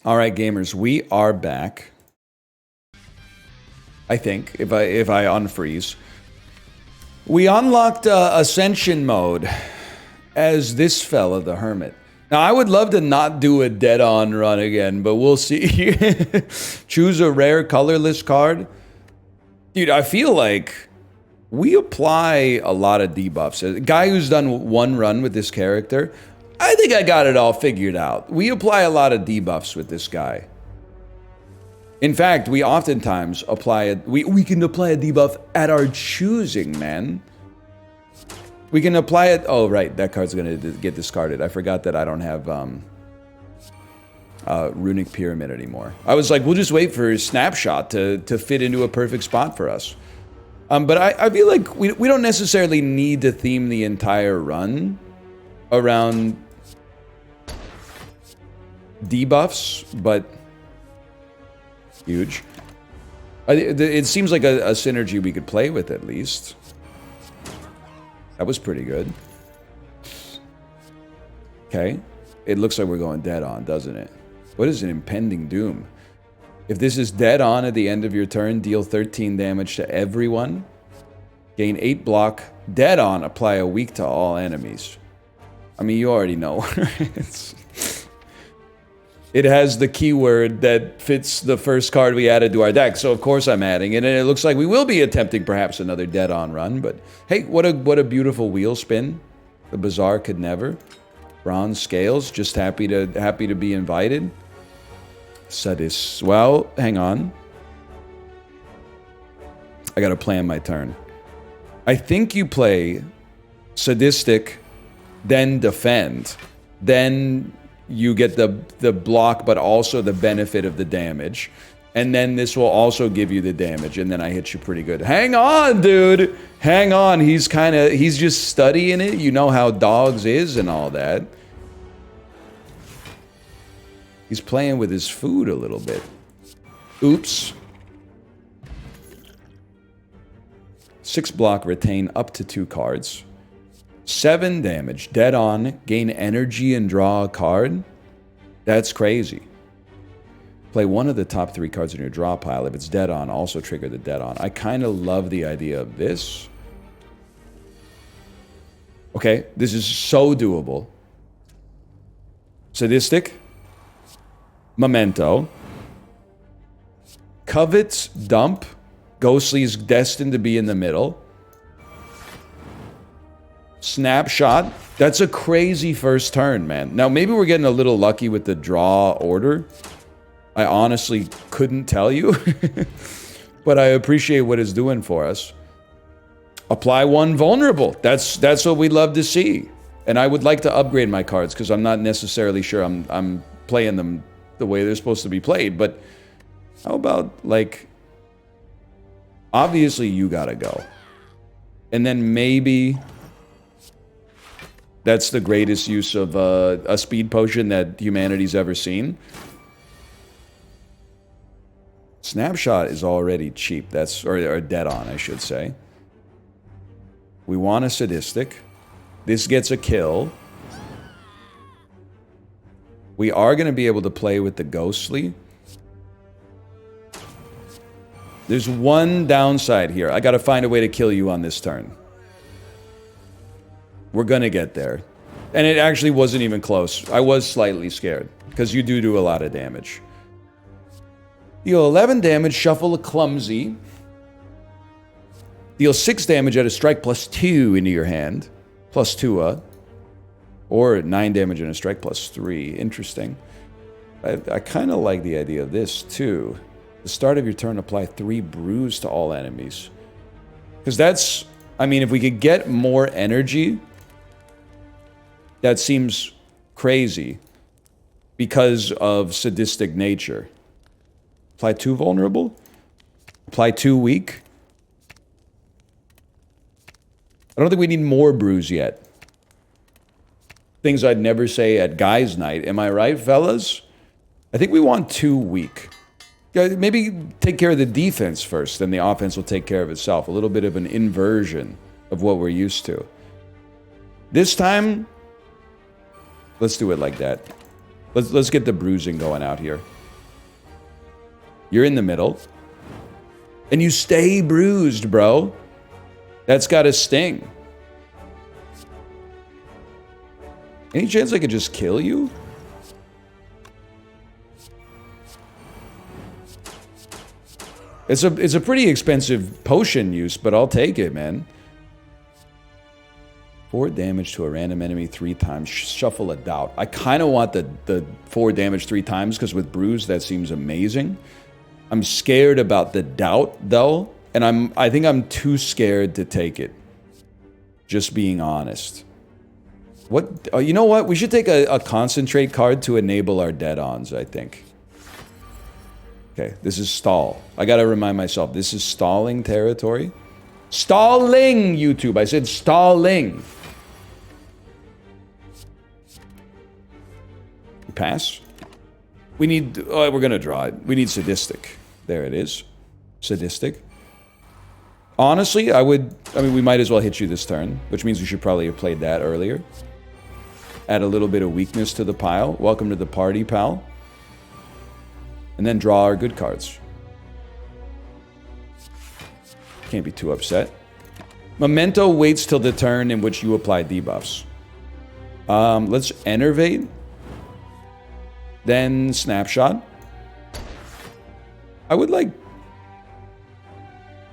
All right, gamers, we are back. I think, if I unfreeze. We unlocked Ascension mode as this fella, the Hermit. Now, I would love to not do a dead-on run again, but we'll see. Choose a rare colorless card. Dude, I feel like we apply a lot of debuffs. A guy who's done one run with this character, I think I got it all figured out. We apply a lot of debuffs with this guy. In fact, we oftentimes apply it. We can apply a debuff at our choosing, man. We can apply it. Oh, right, that card's gonna get discarded. I forgot that I don't have Runic Pyramid anymore. I was like, we'll just wait for Snapshot to fit into a perfect spot for us. But I feel like we don't necessarily need to theme the entire run around debuffs, but huge. It seems like a synergy we could play with at least. That was pretty good. Okay. It looks like we're going dead on, doesn't it? What is an impending doom? If this is dead on at the end of your turn, deal 13 damage to everyone. Gain 8 block. Dead on, apply a weak to all enemies. I mean, you already know. It has the keyword that fits the first card we added to our deck, so of course I'm adding it, and it looks like we will be attempting perhaps another dead-on run, but hey, what a beautiful wheel spin. The Bazaar could never. Bronze Scales, just happy to be invited. Sadist. Well, hang on. I gotta plan my turn. I think you play Sadistic, then Defend, then you get the block, but also the benefit of the damage. And then this will also give you the damage, and then I hit you pretty good. Hang on, dude! Hang on, he's just studying it. You know how dogs is and all that. He's playing with his food a little bit. Oops. 6 block, retain up to 2 cards. 7 damage, dead on, gain energy and draw a card. That's crazy. Play one of the top 3 cards in your draw pile. If it's dead on, also trigger the dead on. I kind of love the idea of this. Okay, this is so doable. Sadistic. Memento. Covet's dump. Ghostly's destined to be in the middle. Snapshot. That's a crazy first turn, man. Now, maybe we're getting a little lucky with the draw order. I honestly couldn't tell you. But I appreciate what it's doing for us. Apply 1 vulnerable. That's what we love to see. And I would like to upgrade my cards because I'm not necessarily sure I'm playing them the way they're supposed to be played. But how about, like, obviously you gotta go. And then maybe that's the greatest use of a speed potion that humanity's ever seen. Snapshot is already cheap. That's or dead on, I should say. We want a Sadistic. This gets a kill. We are going to be able to play with the Ghostly. There's one downside here. I got to find a way to kill you on this turn. We're gonna get there. And it actually wasn't even close. I was slightly scared, because you do a lot of damage. Deal 11 damage, shuffle a Clumsy. Deal 6 damage at a strike plus 2 into your hand. Plus 2, or 9 damage and a strike plus 3. Interesting. I kind of like the idea of this, too. The start of your turn, apply 3 bruise to all enemies. Because that's... I mean, if we could get more energy... That seems crazy because of sadistic nature. Apply 2 vulnerable. Apply 2 weak. I don't think we need more bruise yet. Things I'd never say at guys' night. Am I right, fellas? I think we want 2 weak. Maybe take care of the defense first, then the offense will take care of itself. A little bit of an inversion of what we're used to. This time... Let's do it like that. Let's get the bruising going out here. You're in the middle. And you stay bruised, bro. That's got a sting. Any chance I could just kill you? It's a pretty expensive potion use, but I'll take it, man. 4 damage to a random enemy 3 times. Shuffle a doubt. I kind of want the 4 damage 3 times, because with bruise, that seems amazing. I'm scared about the doubt, though, and I think I'm too scared to take it. Just being honest. What? Oh, you know what? We should take a concentrate card to enable our dead-ons, I think. Okay, this is stall. I gotta remind myself, this is stalling territory. Stalling, YouTube. I said stalling. Pass. We need... Oh, we're gonna draw it. We need sadistic. There it is. Sadistic. Honestly, I mean, we might as well hit you this turn, which means we should probably have played that earlier. Add a little bit of weakness to the pile. Welcome to the party, pal. And then draw our good cards. Can't be too upset. Memento waits till the turn in which you apply debuffs. Let's enervate. Then snapshot. I would like... I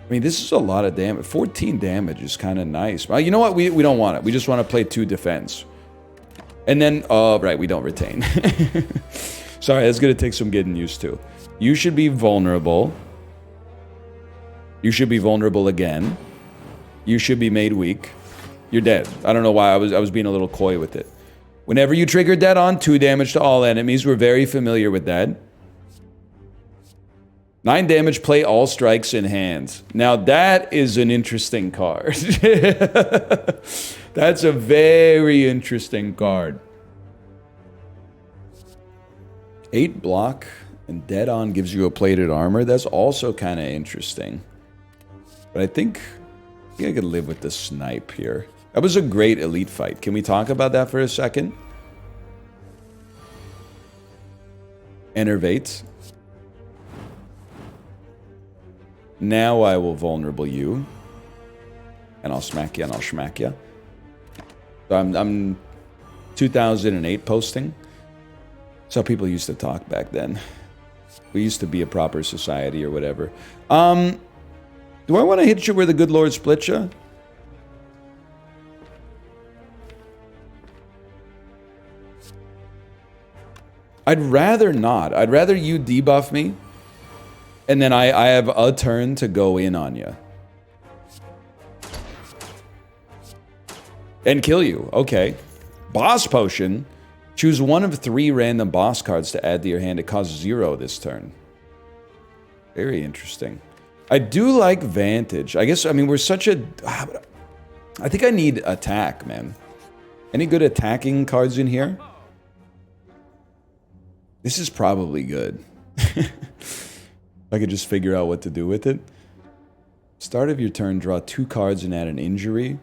mean, this is a lot of damage. 14 damage is kind of nice. Well, you know what? We don't want it. We just want to play 2 defense. And then... Oh, right. We don't retain. Sorry, that's going to take some getting used to. You should be vulnerable. You should be vulnerable again. You should be made weak. You're dead. I don't know why I was being a little coy with it. Whenever you trigger dead on, 2 damage to all enemies. We're very familiar with that. 9 damage, play all strikes in hand. Now that is an interesting card. That's a very interesting card. 8 block and dead on gives you a plated armor. That's also kind of interesting. But I think I could live with the snipe here. That was a great elite fight. Can we talk about that for a second? Enervate. Now I will vulnerable you. And I'll smack you and I'll schmack you. So I'm 2008 posting. That's how people used to talk back then. We used to be a proper society or whatever. Do I want to hit you where the good Lord split you? I'd rather not. I'd rather you debuff me, and then I have a turn to go in on you. And kill you. Okay. Boss potion. Choose one of 3 random boss cards to add to your hand. It costs 0 this turn. Very interesting. I do like Vantage. I guess, I mean, we're such a... I think I need attack, man. Any good attacking cards in here? This is probably good. I could just figure out what to do with it. Start of your turn, draw 2 cards and add an injury.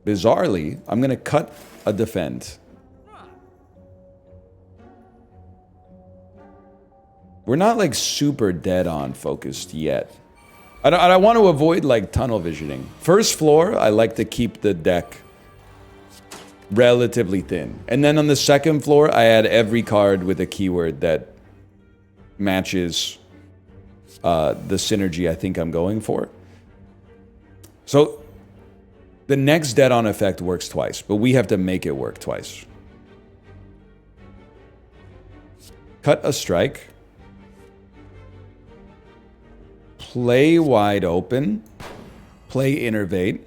Bizarrely, I'm going to cut a defend. We're not like super dead on focused yet. I want to avoid like tunnel visioning. First floor, I like to keep the deck relatively thin. And then on the second floor, I add every card with a keyword that matches the synergy I think I'm going for. So the next dead on effect works twice, but we have to make it work twice. Cut a strike. Play wide open. Play innervate.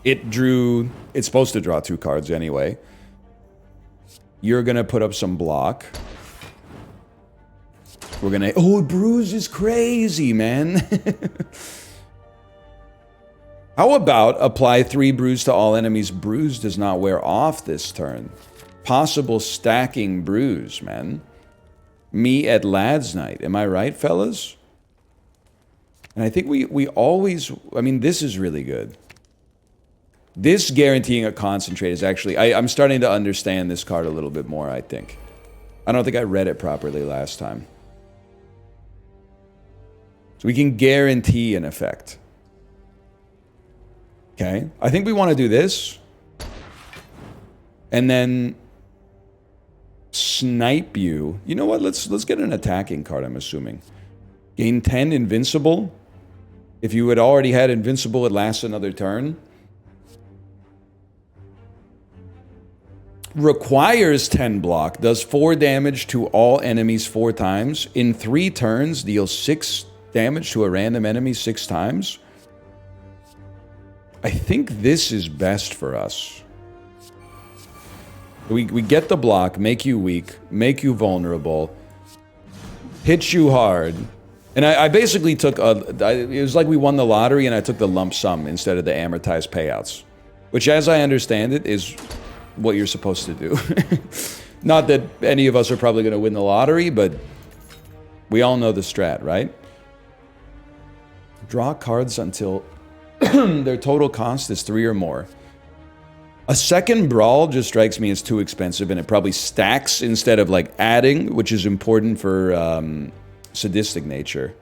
It's supposed to draw 2 cards anyway. You're gonna put up some block. We're gonna... Oh, bruise is crazy, man. How about apply 3 bruise to all enemies? Bruise does not wear off this turn. Possible stacking bruise, man. Me at Lads Night. Am I right, fellas? And I think we always... I mean, this is really good. This guaranteeing a concentrate is actually... I'm starting to understand this card a little bit more, I think. I don't think I read it properly last time. So we can guarantee an effect. Okay. I think we want to do this. And then snipe you. You know what? Let's get an attacking card, I'm assuming. Gain 10 invincible. If you had already had invincible, it lasts another turn. Requires 10 block. Does 4 damage to all enemies 4 times. In 3 turns, deals 6 damage to a random enemy 6 times. I think this is best for us. We get the block, make you weak, make you vulnerable, hit you hard. And I basically took it was like we won the lottery and I took the lump sum instead of the amortized payouts. Which, as I understand it, is what you're supposed to do. Not that any of us are probably going to win the lottery, but we all know the strat, right? Draw cards until their total cost is 3 or more. A second brawl just strikes me as too expensive, and it probably stacks instead of like adding, which is important for sadistic nature.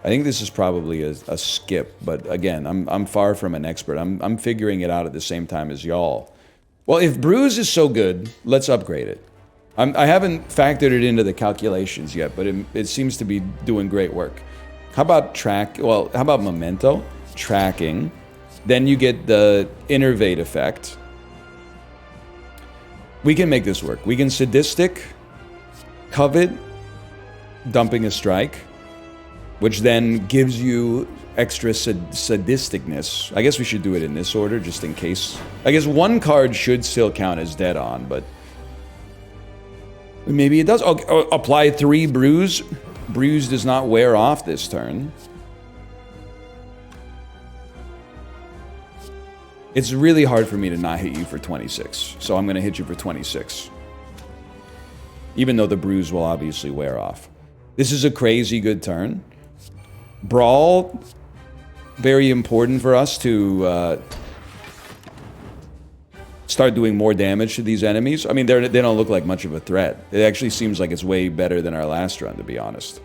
I think this is probably a skip, but again, I'm far from an expert. I'm figuring it out at the same time as y'all. Well, if Bruise is so good, let's upgrade it. I haven't factored it into the calculations yet, but it seems to be doing great work. How about how about Memento? Tracking. Then you get the Innervate effect. We can make this work. We can Sadistic, Covet, dumping a strike, which then gives you extra sadisticness. I guess we should do it in this order, just in case. I guess one card should still count as dead on, but maybe it does. Oh, apply 3 Bruise. Bruise does not wear off this turn. It's really hard for me to not hit you for 26, so I'm going to hit you for 26. Even though the Bruise will obviously wear off. This is a crazy good turn. Brawl, very important for us to start doing more damage to these enemies. I mean, they don't look like much of a threat. It actually seems like it's way better than our last run, to be honest.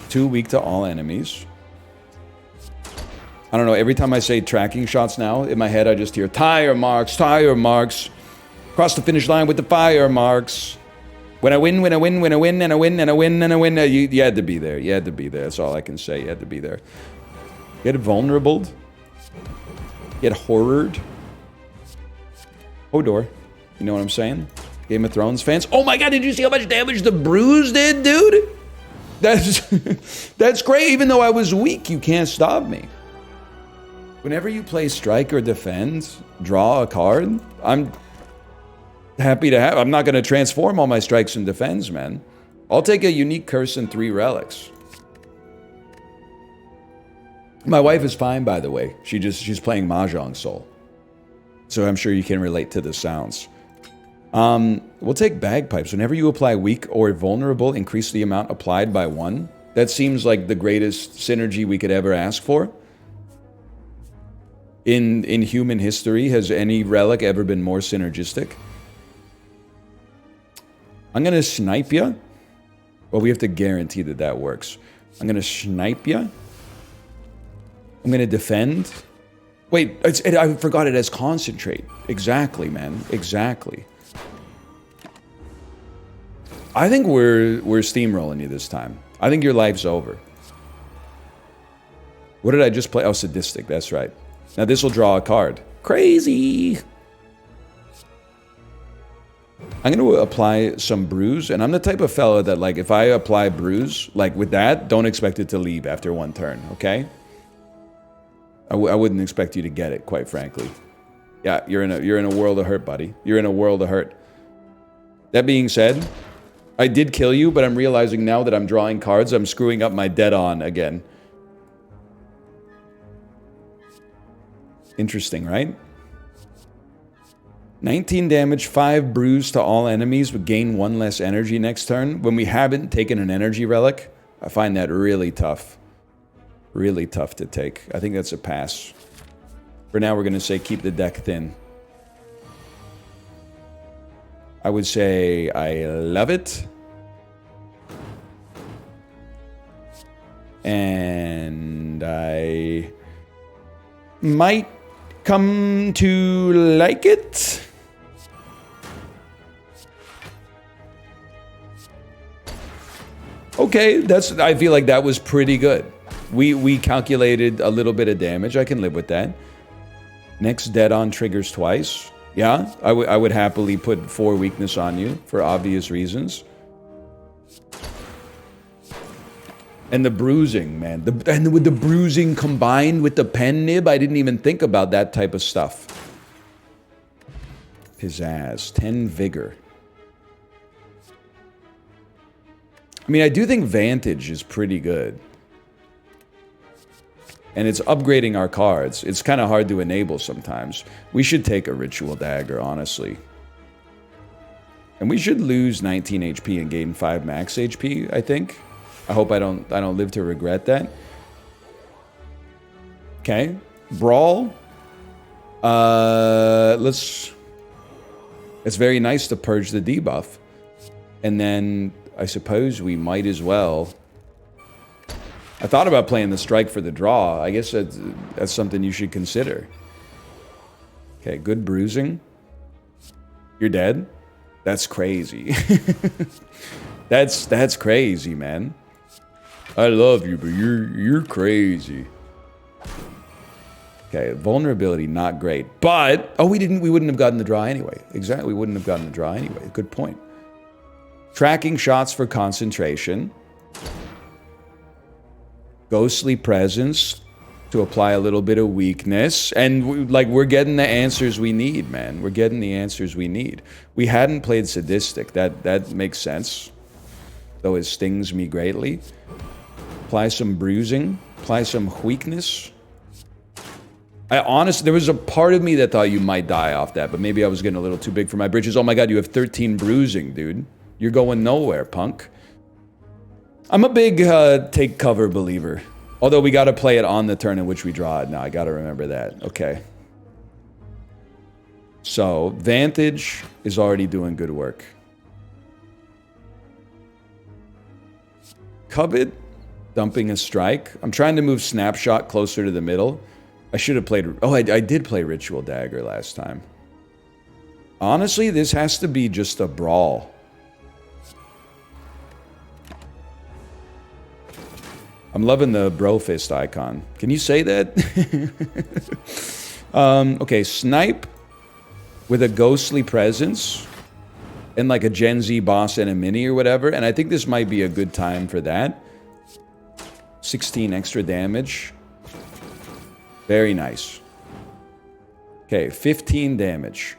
2 weak to all enemies. I don't know, every time I say tracking shots now, in my head I just hear tire marks, cross the finish line with the fire marks. When I win, and I win, and I win, and I win, and I win. You had to be there. You had to be there. That's all I can say. You had to be there. Get vulnerable. Get horrored. Hodor. You know what I'm saying? Game of Thrones fans. Oh my god, did you see how much damage the Bruise did, dude? That's great. Even though I was weak, you can't stop me. Whenever you play strike or defend, draw a card, I'm happy to have. I'm not going to transform all my strikes and defends, man. I'll take a unique curse and 3 relics. My wife is fine, by the way. She's playing Mahjong Soul. So I'm sure you can relate to the sounds. We'll take bagpipes. Whenever you apply weak or vulnerable, increase the amount applied by 1. That seems like the greatest synergy we could ever ask for. In human history, has any relic ever been more synergistic? I'm going to snipe you. Well, we have to guarantee that that works. I'm going to snipe you. I'm going to defend. Wait, I forgot it as concentrate. Exactly, man. Exactly. I think we're steamrolling you this time. I think your life's over. What did I just play? Oh, sadistic. That's right. Now this will draw a card. Crazy! I'm going to apply some Bruise, and I'm the type of fella that, like, if I apply Bruise, like, with that, don't expect it to leave after 1 turn, okay? I wouldn't expect you to get it, quite frankly. Yeah, you're in a world of hurt, buddy. You're in a world of hurt. That being said, I did kill you, but I'm realizing now that I'm drawing cards, I'm screwing up my dead on again. Interesting, right? 19 damage, 5 Bruise to all enemies would gain 1 less energy next turn. When we haven't taken an energy relic, I find that really tough. Really tough to take. I think that's a pass. For now, we're going to say keep the deck thin. I would say I love it. And I might come to like it. Okay, I feel like that was pretty good. We calculated a little bit of damage. I can live with that. Next dead on triggers twice. Yeah, I would happily put 4 weakness on you for obvious reasons. And the bruising, man. And with the bruising combined with the pen nib, I didn't even think about that type of stuff. Pizzazz. 10 vigor. I mean, I do think Vantage is pretty good. And it's upgrading our cards. It's kind of hard to enable sometimes. We should take a Ritual Dagger, honestly. And we should lose 19 HP and gain 5 max HP, I think. I hope I don't live to regret that. Okay. Brawl. It's very nice to purge the debuff. And then I suppose we might as well. I thought about playing the strike for the draw. I guess that's something you should consider. Okay, good bruising. You're dead? That's crazy. That's crazy, man. I love you, but you're crazy. Okay, vulnerability not great. But we wouldn't have gotten the draw anyway. Exactly, we wouldn't have gotten the draw anyway. Good point. Tracking shots for concentration. Ghostly presence to apply a little bit of weakness. And we're getting the answers we need, man. We're getting the answers we need. We hadn't played sadistic. That makes sense. Though it stings me greatly. Apply some bruising. Apply some weakness. There was a part of me that thought you might die off that, but maybe I was getting a little too big for my britches. Oh my god, you have 13 bruising, dude. You're going nowhere, punk. I'm a big take cover believer. Although we gotta play it on the turn in which we draw it. Now, I gotta remember that. Okay. So, Vantage is already doing good work. Covet, dumping a strike. I'm trying to move Snapshot closer to the middle. I should have played... Oh, I did play Ritual Dagger last time. Honestly, this has to be just a brawl. I'm loving the bro fist icon. Can you say that? Okay, snipe with a ghostly presence and like a Gen Z boss and a mini or whatever. And I think this might be a good time for that. 16 extra damage. Very nice. Okay, 15 damage.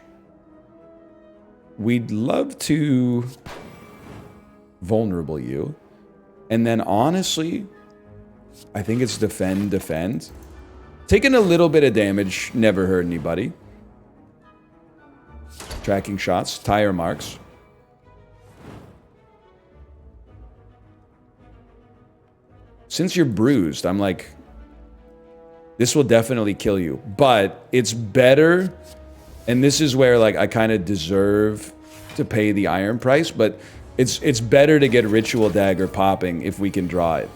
We'd love to vulnerable you. And then honestly... I think it's defend. Taking a little bit of damage never hurt anybody. Tracking shots, tire marks. Since you're bruised, I'm like, this will definitely kill you. But it's better, and this is where like I kind of deserve to pay the iron price, but it's better to get Ritual Dagger popping if we can draw it.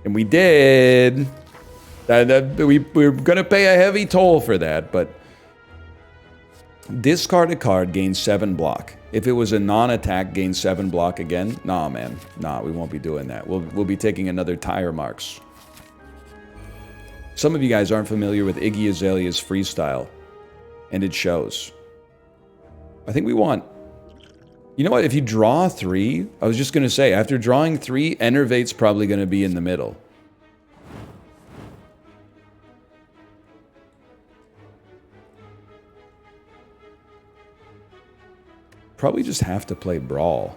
And we did. We're going to pay a heavy toll for that, but... Discard a card, gain 7 block. If it was a non-attack, gain 7 block again. Nah, man. Nah, we won't be doing that. We'll be taking another tire marks. Some of you guys aren't familiar with Iggy Azalea's freestyle. And it shows. I think we want... You know what? If you draw 3, I was just going to say, after drawing 3, Enervate's probably going to be in the middle. Probably just have to play Brawl.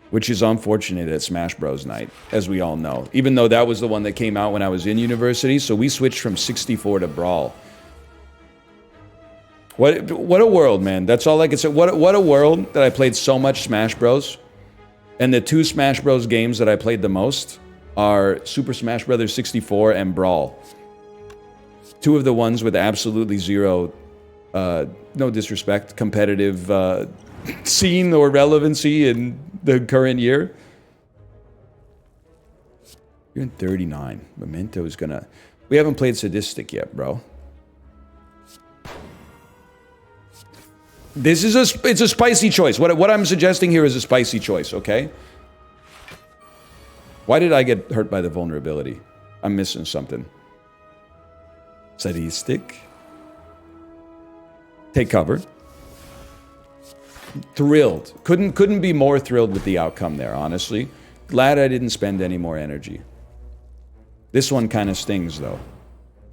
Which is unfortunate at Smash Bros. Night, as we all know. Even though that was the one that came out when I was in university, so we switched from 64 to Brawl. What a world, man. That's all I can say. What a world that I played so much Smash Bros. And the 2 Smash Bros. Games that I played the most are Super Smash Bros. 64 and Brawl. 2 of the ones with absolutely zero no disrespect, competitive scene or relevancy in the current year. You're in 39. Memento is gonna... We haven't played Sadistic yet, bro. This is it's a spicy choice. What I'm suggesting here is a spicy choice, okay? Why did I get hurt by the vulnerability? I'm missing something. Sadistic. Take cover. Thrilled. Couldn't be more thrilled with the outcome there, honestly. Glad I didn't spend any more energy. This one kind of stings, though.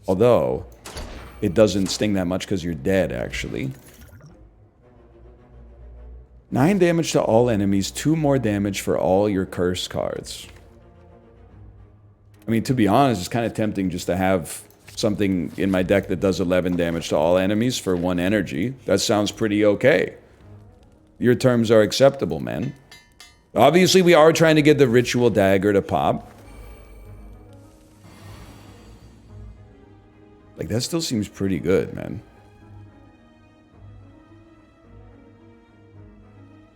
Although, it doesn't sting that much because you're dead, actually. 9 damage to all enemies, 2 more damage for all your curse cards. I mean, to be honest, it's kind of tempting just to have something in my deck that does 11 damage to all enemies for 1 energy. That sounds pretty okay. Your terms are acceptable, man. Obviously, we are trying to get the Ritual Dagger to pop. Like, that still seems pretty good, man.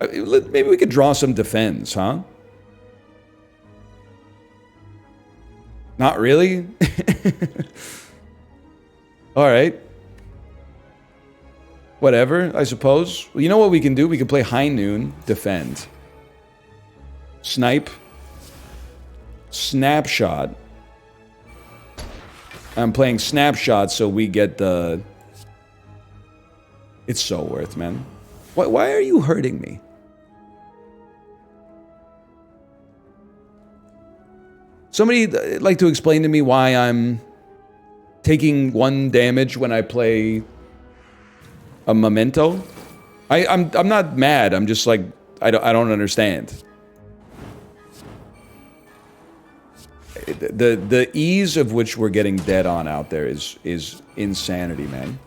Maybe we could draw some defense, huh? Not really? Alright. Whatever, I suppose. Well, you know what we can do? We can play High Noon, defend. Snipe. Snapshot. I'm playing Snapshot so we get the... It's so worth, man. Why are you hurting me? Somebody like to explain to me why I'm taking 1 damage when I play a Memento? I'm not mad. I'm just like I don't understand. The ease of which we're getting dead on out there is insanity, man.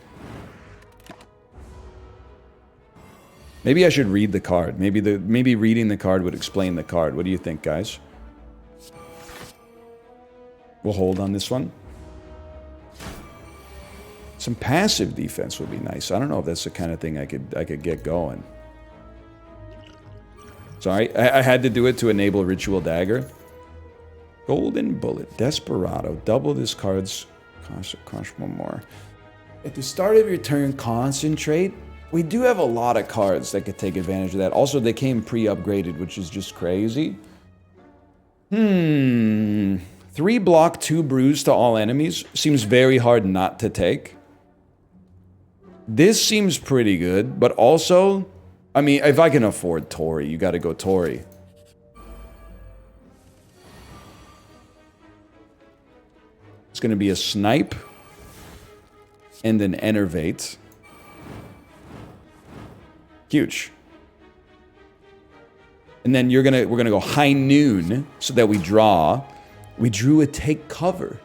Maybe I should read the card. Maybe reading the card would explain the card. What do you think, guys? We'll hold on this one. Some passive defense would be nice. I don't know if that's the kind of thing I could get going. Sorry, I had to do it to enable Ritual Dagger. Golden Bullet, Desperado. Double this card's cost 1 more. At the start of your turn, concentrate. We do have a lot of cards that could take advantage of that. Also, they came pre-upgraded, which is just crazy. 3 block, 2 bruise to all enemies. Seems very hard not to take. This seems pretty good, but also... I mean, if I can afford Tori, you gotta go Tori. It's gonna be a Snipe. And an Enervate. Huge. And then we're gonna go High Noon so that we draw. We drew a Take Cover.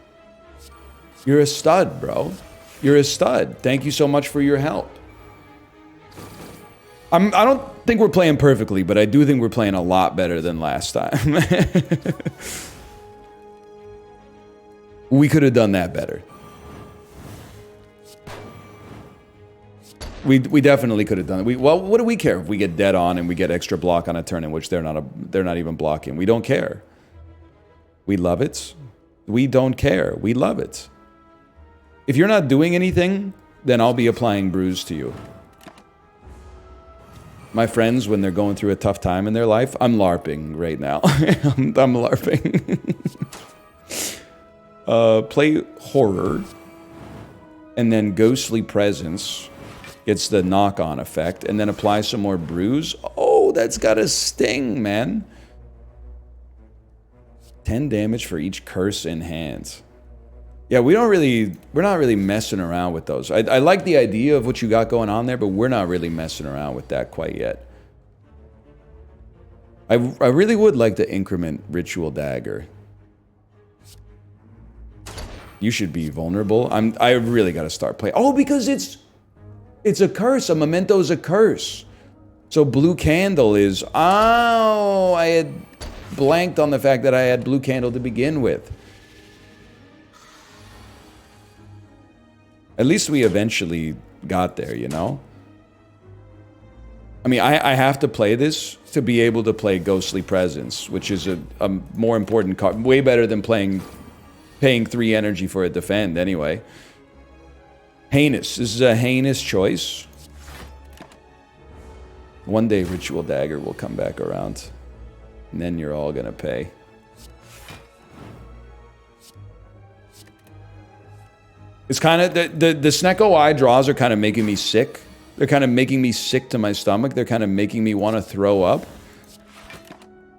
You're a stud, bro. You're a stud. Thank you so much for your help. I don't think we're playing perfectly, but I do think we're playing a lot better than last time. We could have done that better. We definitely could have done it. Well, what do we care if we get dead on and we get extra block on a turn in which they're not even blocking? We don't care. We love it. We don't care. We love it. If you're not doing anything, then I'll be applying bruise to you. My friends, when they're going through a tough time in their life, I'm LARPing right now. I'm LARPing. Play Horror. And then Ghostly Presence. Gets the knock-on effect, and then apply some more bruise. Oh, that's got a sting, man. 10 damage for each curse in hand. Yeah, we're not really messing around with those. I like the idea of what you got going on there, but we're not really messing around with that quite yet. I really would like to increment Ritual Dagger. You should be vulnerable. I really got to start playing. Oh, because it's a curse. A Memento's a curse. So Blue Candle is... Oh, I had blanked on the fact that I had Blue Candle to begin with. At least we eventually got there, you know? I mean, I have to play this to be able to play Ghostly Presence, which is a more important card. Way better than paying 3 energy for a defend, anyway. Heinous. This is a heinous choice. One day Ritual Dagger will come back around. And then you're all gonna pay. It's kind of... The Snecko Eye draws are kind of making me sick. They're kind of making me sick to my stomach. They're kind of making me want to throw up.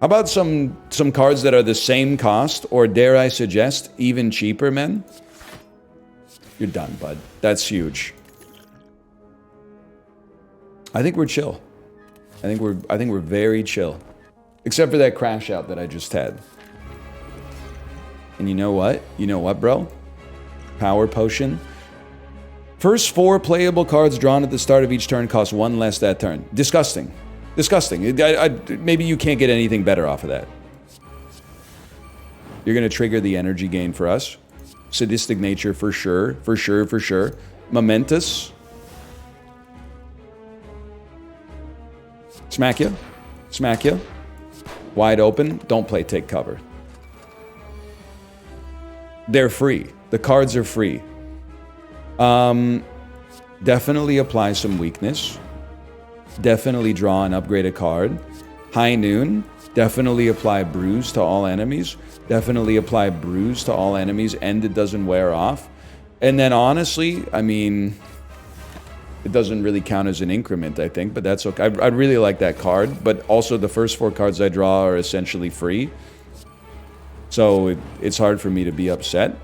How about some cards that are the same cost, or dare I suggest, even cheaper, men? You're done, bud. That's huge. I think we're chill. I think we're very chill. Except for that crash out that I just had. And you know what? You know what, bro? Power Potion. First 4 playable cards drawn at the start of each turn cost 1 less that turn. Disgusting. Disgusting. Maybe you can't get anything better off of that. You're going to trigger the energy gain for us. Sadistic Nature for sure. For sure, for sure. Momentous. Smack you. Smack you. Wide open. Don't play Take Cover. They're free. The cards are free. Definitely apply some weakness. Definitely draw and upgrade a card. High Noon. Definitely apply Bruise to all enemies. Definitely apply Bruise to all enemies, and it doesn't wear off. And then honestly, I mean, it doesn't really count as an increment, I think, but that's okay. I really like that card, but also the first 4 cards I draw are essentially free. So it's hard for me to be upset.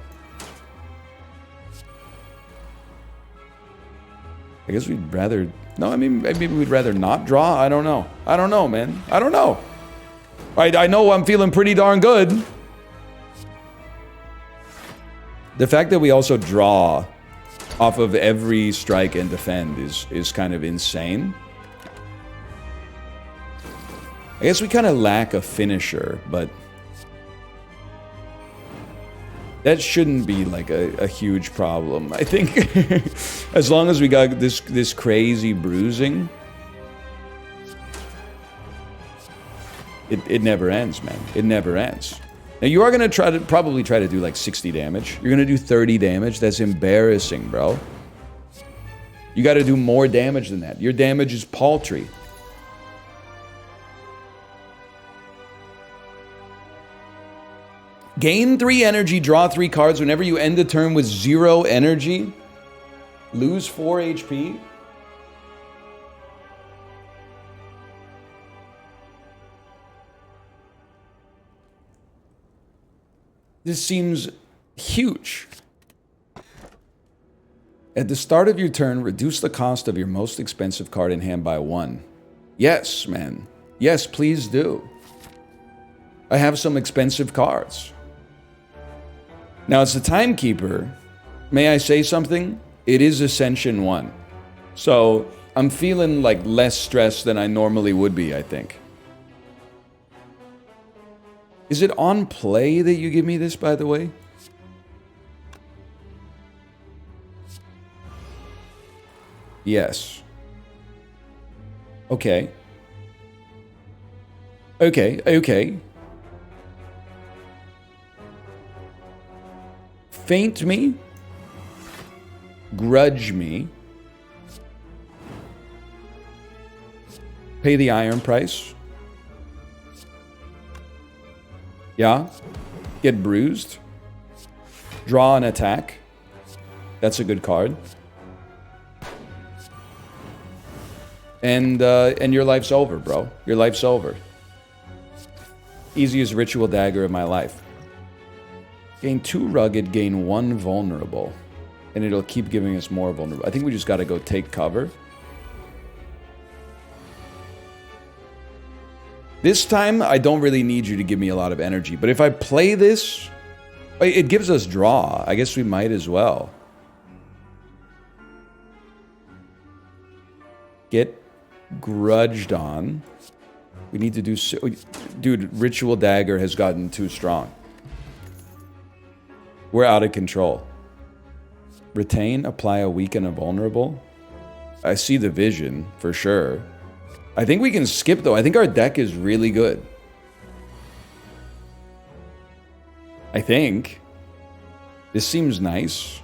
I guess we'd rather... No, I mean, maybe we'd rather not draw. I don't know. I don't know, man. I don't know. I know I'm feeling pretty darn good. The fact that we also draw off of every strike and defend is kind of insane. I guess we kind of lack a finisher, but... that shouldn't be like a huge problem. I think as long as we got this crazy bruising, it never ends, man. It never ends. Now you are gonna probably try to do like 60 damage. You're gonna do 30 damage. That's embarrassing, bro. You got to do more damage than that. Your damage is paltry. Gain 3 energy, draw 3 cards whenever you end a turn with 0 energy. Lose 4 HP. This seems huge. At the start of your turn, reduce the cost of your most expensive card in hand by 1. Yes, man. Yes, please do. I have some expensive cards. Now, it's the Timekeeper. May I say something? It is Ascension 1. So, I'm feeling like less stressed than I normally would be, I think. Is it on play that you give me this, by the way? Yes. Okay. Okay. Faint me. Grudge me. Pay the iron price. Yeah. Get bruised. Draw an attack. That's a good card. And your life's over, bro. Your life's over. Easiest ritual dagger of my life. Gain 2 rugged, gain 1 vulnerable. And it'll keep giving us more vulnerable. I think we just gotta go take cover. This time, I don't really need you to give me a lot of energy. But if I play this, it gives us draw. I guess we might as well. Get grudged on. We need to do... Dude, Ritual Dagger has gotten too strong. We're out of control. Retain, apply a weak and a vulnerable. I see the vision, for sure. I think we can skip, though. I think our deck is really good. I think. This seems nice.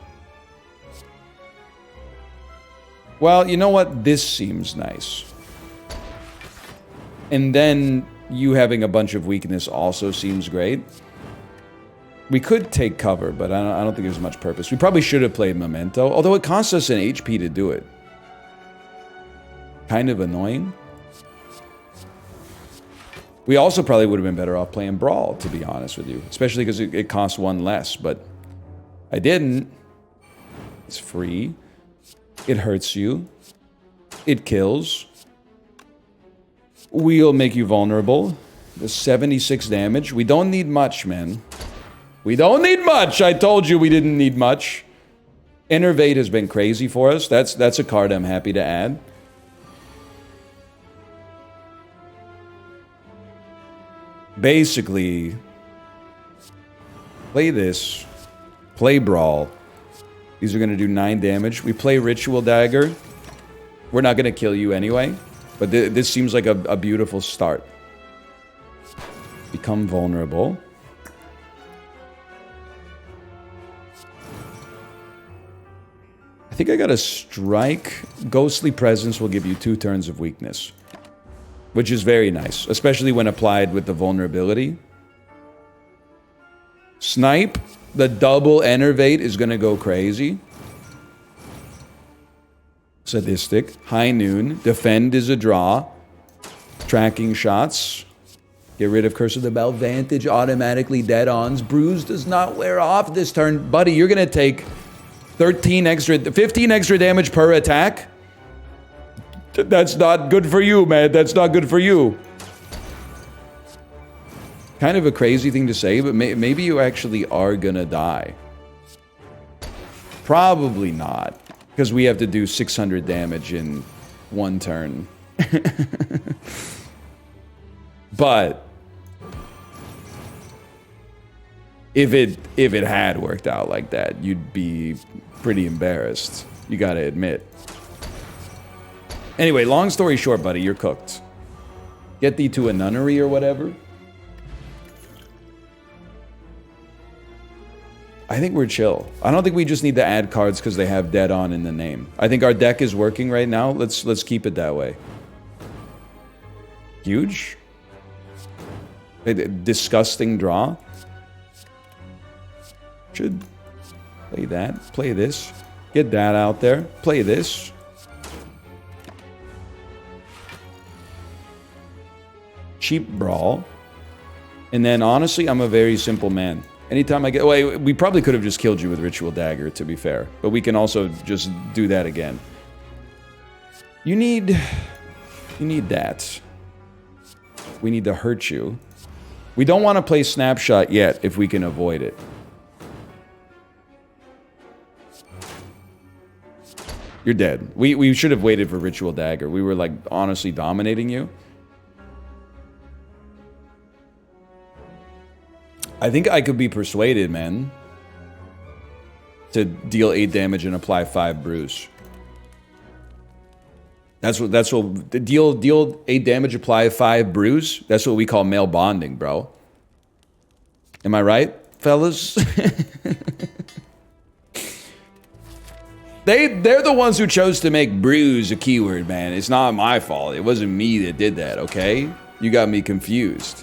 Well, you know what? This seems nice. And then you having a bunch of weakness also seems great. We could take cover, but I don't think there's much purpose. We probably should have played Memento, although it costs us an HP to do it. Kind of annoying. We also probably would have been better off playing Brawl, to be honest with you. Especially because it costs one less, but I didn't. It's free. It hurts you. It kills. We'll make you vulnerable. The 76 damage. We don't need much, man. We don't need much! I told you we didn't need much. Innervate has been crazy for us. That's a card I'm happy to add. Basically, play this. Play Brawl. These are going to do 9 damage. We play Ritual Dagger. We're not going to kill you anyway. But this seems like a beautiful start. Become vulnerable. I think I got a strike. Ghostly Presence will give you 2 turns of weakness. Which is very nice. Especially when applied with the vulnerability. Snipe. The double Enervate is going to go crazy. Sadistic. High Noon. Defend is a draw. Tracking shots. Get rid of Curse of the Bell. Vantage automatically dead-ons. Bruise does not wear off this turn. Buddy, you're going to take 15 extra damage per attack. That's not good for you, man. That's not good for you. Kind of a crazy thing to say, but maybe you actually are gonna die. Probably not. Because we have to do 600 damage in 1 turn. But if it had worked out like that, you'd be pretty embarrassed. You gotta admit. Anyway, long story short, buddy, you're cooked. Get thee to a nunnery or whatever. I think we're chill. I don't think we just need to add cards because they have dead on in the name. I think our deck is working right now. Let's keep it that way. Huge. A disgusting draw. Should play that. Play this. Get that out there. Play this. Cheap Brawl. And then, honestly, I'm a very simple man. Anytime I get... Well, we probably could have just killed you with Ritual Dagger, to be fair. But we can also just do that again. You need that. We need to hurt you. We don't want to play Snapshot yet, if we can avoid it. You're dead. We should have waited for Ritual Dagger. We were, like, honestly dominating you. I think I could be persuaded, man, to deal 8 damage and apply 5 bruise. That's what deal 8 damage, apply 5 bruise. That's what we call male bonding, bro. Am I right, fellas? They're the ones who chose to make bruise a keyword, man. It's not my fault. It wasn't me that did that, okay? You got me confused.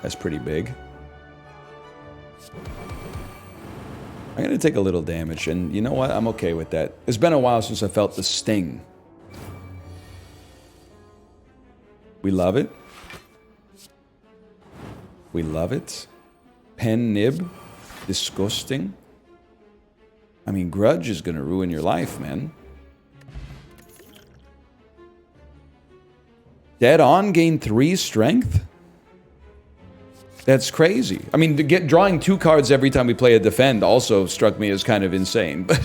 That's pretty big. I'm gonna take a little damage, and you know what? I'm okay with that. It's been a while since I felt the sting. We love it. We love it. Pen nib. Disgusting. I mean, Grudge is gonna ruin your life, man. Dead on, gain 3 strength? That's crazy. I mean, drawing 2 cards every time we play a defend also struck me as kind of insane, but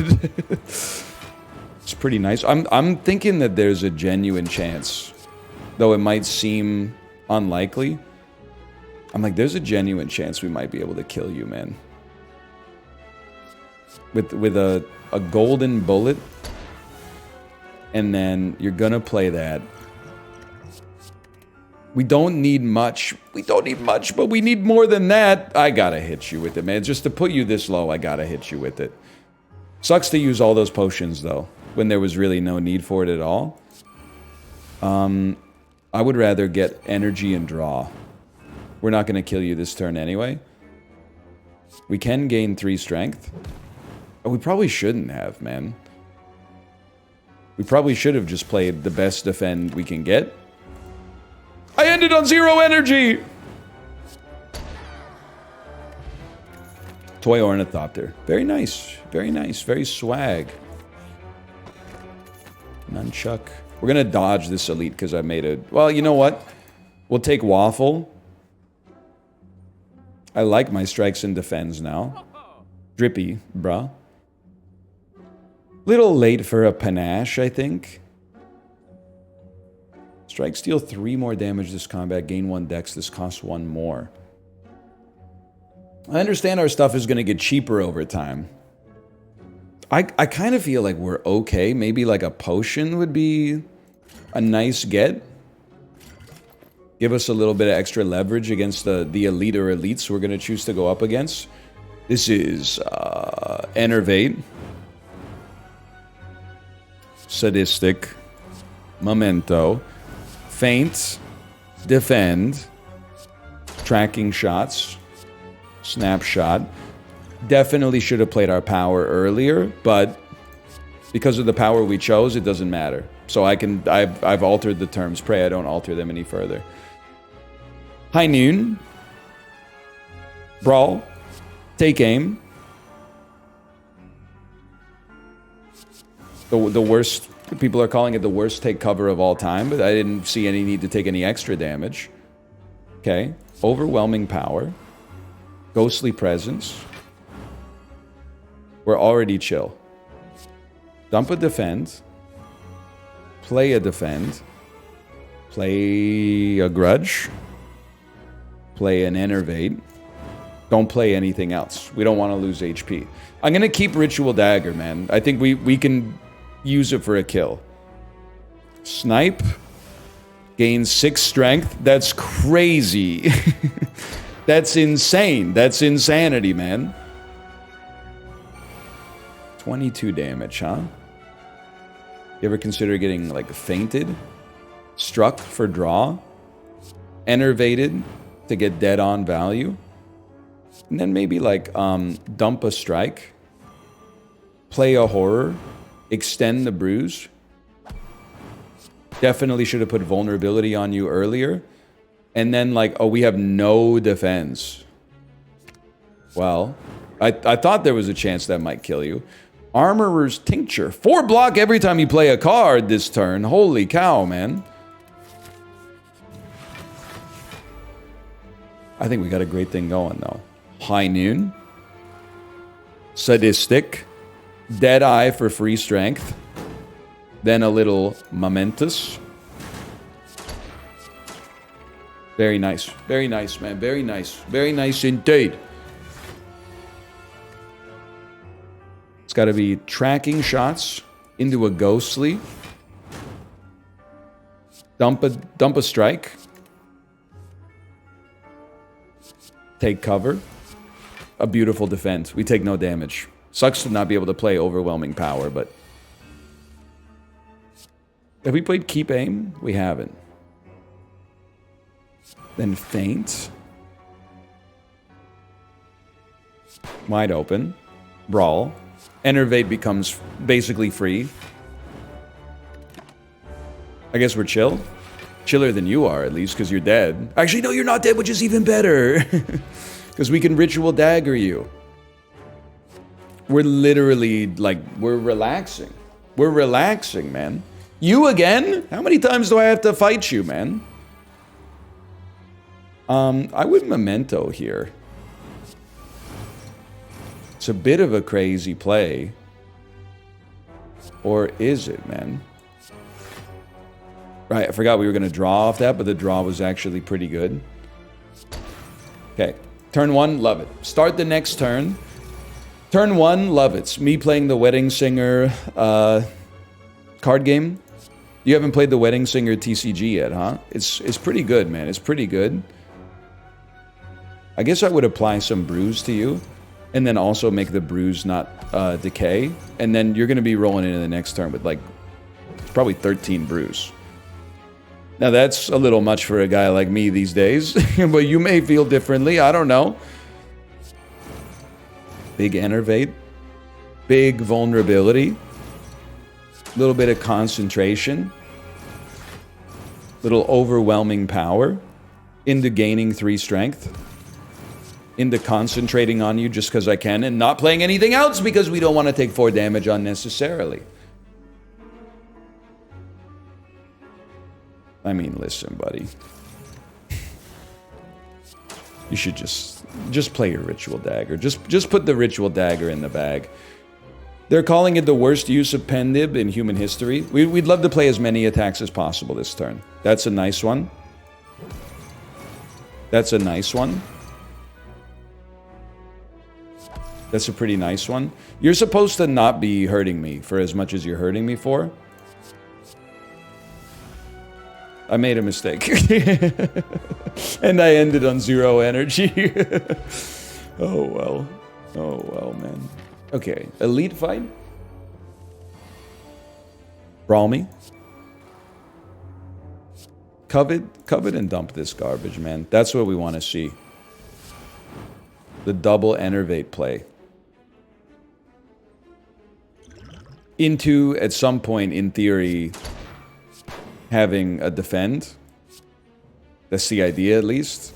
it's pretty nice. I'm thinking that there's a genuine chance, though it might seem unlikely. I'm like, there's a genuine chance we might be able to kill you, man. with a golden bullet. And then you're gonna play that. We don't need much. We don't need much, but we need more than that. I gotta hit you with it, man. Just to put you this low, I gotta hit you with it. Sucks to use all those potions, though, when there was really no need for it at all. I would rather get energy and draw. We're not gonna kill you this turn anyway. We can gain 3 strength. Oh, we probably shouldn't have, man. We probably should have just played the best defend we can get. I ended on 0 energy! Toy Ornithopter. Very nice. Very nice. Very swag. Nunchuck. We're gonna dodge this elite because I made a... Well, you know what? We'll take Waffle. I like my strikes and defends now. Drippy, bruh. Little late for a panache, I think. Strike, steal 3 more damage this combat, gain 1 dex, this costs 1 more. I understand our stuff is going to get cheaper over time. I kind of feel like we're okay. Maybe like a potion would be a nice get. Give us a little bit of extra leverage against the elite or elites we're going to choose to go up against. This is Enervate. Sadistic. Memento. Feint. Defend. Tracking shots. Snapshot. Definitely should have played our power earlier, but because of the power we chose, it doesn't matter. So I've altered the terms. Pray I don't alter them any further. High Noon. Brawl. Take aim. The worst, people are calling it the worst take cover of all time, but I didn't see any need to take any extra damage. Okay. Overwhelming power. Ghostly presence. We're already chill. Dump a defend. Play a defend. Play a grudge. Play an enervate. Don't play anything else. We don't want to lose HP. I'm going to keep Ritual Dagger, man. I think we can use it for a kill. Snipe. Gains 6 strength. That's crazy. That's insane. That's insanity, man. 22 damage, huh? You ever consider getting, like, fainted? Struck for draw? Enervated to get dead on value? And then maybe, like, dump a strike. Play a horror. Extend the bruise. Definitely should have put vulnerability on you earlier. And then, like, oh, we have no defense. Well, I thought there was a chance that might kill you. Armorer's Tincture. 4 block every time you play a card this turn. Holy cow, man. I think we got a great thing going, though. High Noon. Sadistic. Deadeye for free strength. Then a little momentous. Very nice. Very nice, man. Very nice. Very nice indeed. It's got to be tracking shots into a ghostly. Dump a strike. Take cover. A beautiful defense. We take no damage. Sucks to not be able to play overwhelming power, but... Have we played Keep Aim? We haven't. Then Feint. Wide open. Brawl. Enervate becomes basically free. I guess we're chill. Chiller than you are, at least, because you're dead. Actually, no, you're not dead, which is even better. Because we can Ritual Dagger you. We're literally, like, we're relaxing. We're relaxing, man. You again? How many times do I have to fight you, man? I would Memento here. It's a bit of a crazy play. Or is it, man? Right, I forgot we were going to draw off that, but the draw was actually pretty good. Okay, turn 1, love it. Start the next turn. Turn 1, love it. It's me playing the Wedding Singer card game. You haven't played the Wedding Singer TCG yet, huh? It's pretty good, man. It's pretty good. I guess I would apply some brews to you, and then also make the brews not decay, and then you're going to be rolling into the next turn with like probably 13 brews. Now that's a little much for a guy like me these days, but you may feel differently. I don't know. Big enervate, big vulnerability, a little bit of concentration, little overwhelming power, into gaining 3 strength, into concentrating on you just because I can, and not playing anything else because we don't want to take 4 damage unnecessarily. I mean, listen, buddy. You should just play your Ritual Dagger. Just put the Ritual Dagger in the bag. They're calling it the worst use of Pen Nib in human history. We'd love to play as many attacks as possible this turn. That's a nice one. That's a nice one. That's a pretty nice one. You're supposed to not be hurting me for as much as you're hurting me for. I made a mistake. And I ended on 0 energy. Oh, well. Oh, well, man. Okay, elite fight. Brawl me. Covet and dump this garbage, man. That's what we want to see. The double enervate play. Into, at some point, in theory, having a defend. That's the idea, at least.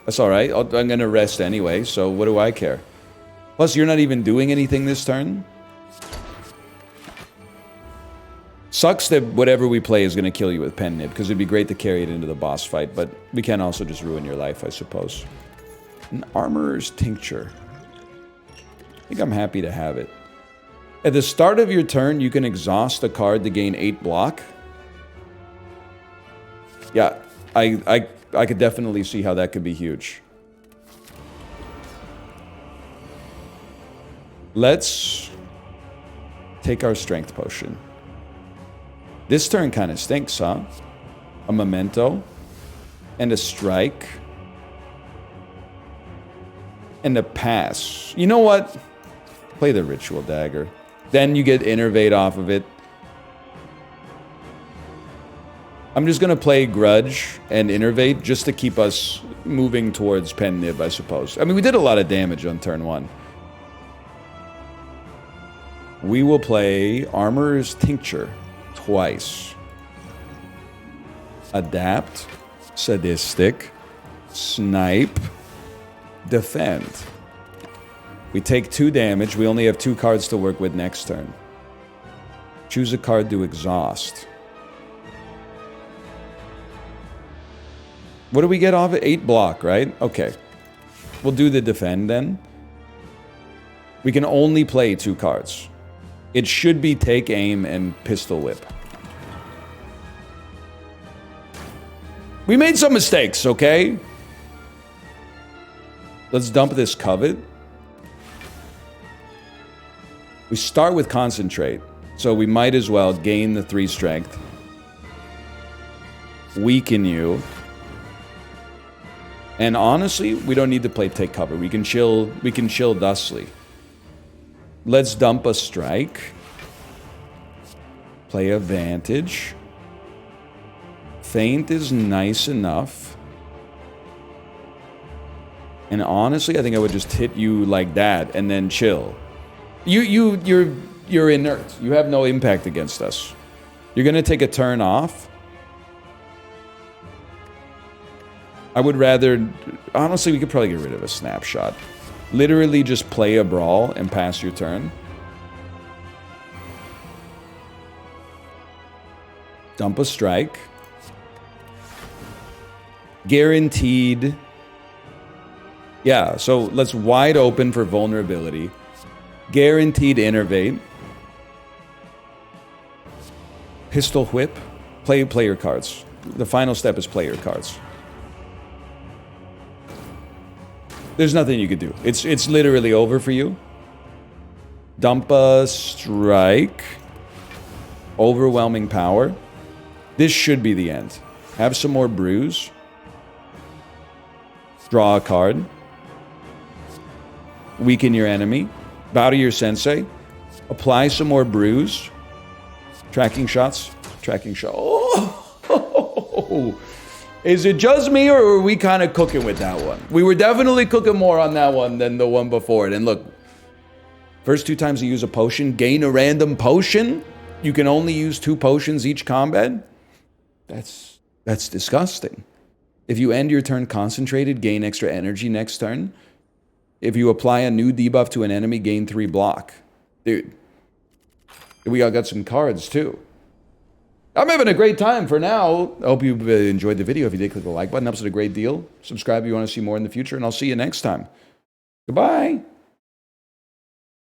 That's alright. I'm gonna rest anyway, so what do I care? Plus, you're not even doing anything this turn. Sucks that whatever we play is gonna kill you with Pen Nib, because it'd be great to carry it into the boss fight, but we can also just ruin your life, I suppose. An Armorer's Tincture. I think I'm happy to have it. At the start of your turn, you can exhaust a card to gain 8 block. Yeah, I could definitely see how that could be huge. Let's take our strength potion. This turn kind of stinks, huh? A memento. And a strike. And a pass. You know what? Play the Ritual Dagger. Then you get Innervate off of it. I'm just going to play Grudge and Innervate just to keep us moving towards Pen Nib, I suppose. I mean, we did a lot of damage on turn 1. We will play Armorer's Tincture twice. Adapt, Sadistic, Snipe, Defend. We take 2 damage. We only have 2 cards to work with next turn. Choose a card to exhaust. What do we get off it? 8 block, right? Okay. We'll do the defend then. We can only play 2 cards. It should be Take Aim and Pistol Whip. We made some mistakes, okay? Let's dump this Covet. We start with Concentrate, so we might as well gain the 3 strength. Weaken you. And honestly, we don't need to play Take Cover. We can chill Dustly. Let's dump a strike. Play a Vantage. Feint is nice enough. And honestly, I think I would just hit you like that and then chill. You're inert. You have no impact against us. You're gonna take a turn off. I would rather... Honestly, we could probably get rid of a Snapshot. Literally just play a Brawl and pass your turn. Dump a Strike. Guaranteed... Yeah, so let's wide open for vulnerability. Guaranteed Innervate. Pistol Whip. Play your cards. The final step is play your cards. There's nothing you could do. It's literally over for you. Dump a strike. Overwhelming power. This should be the end. Have some more brews. Draw a card. Weaken your enemy. Bow to your sensei. Apply some more brews. Tracking shots. Tracking shot. Oh! Is it just me, or are we kind of cooking with that one? We were definitely cooking more on that one than the one before it. And look, first 2 times you use a potion, gain a random potion. You can only use 2 potions each combat. That's disgusting. If you end your turn concentrated, gain extra energy next turn. If you apply a new debuff to an enemy, gain 3 block. Dude, we got some cards too. I'm having a great time for now. I hope you enjoyed the video. If you did, click the like button. Helps it a great deal. Subscribe if you want to see more in the future, and I'll see you next time. Goodbye.